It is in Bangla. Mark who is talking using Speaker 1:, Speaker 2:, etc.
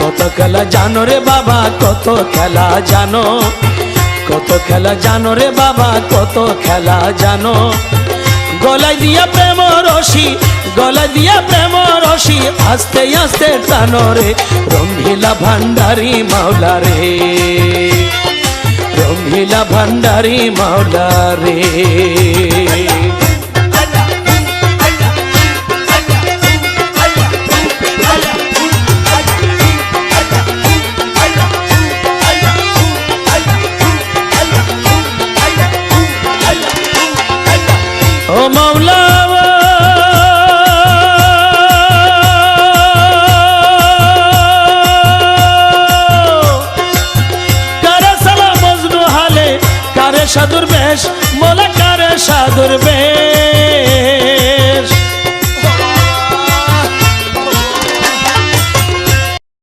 Speaker 1: কত খেলা জানো রে বাবা, কত খেলা জানো, কত খেলা জানো রে বাবা, কত খেলা জানো। গলায় দিয়া প্রেম রশি, গলায় দিয়া প্রেম রশি, আস্তে আস্তে টানো রে রঙ্গিলা ভান্ডারি মাওলা রে, রঙ্গিলা ভান্ডারি মাওলা রে। ও মাওলা কারে সালাম মজনু হালে, কারে সাধুর বেশ, মোলা কারে সাধুর বেশ।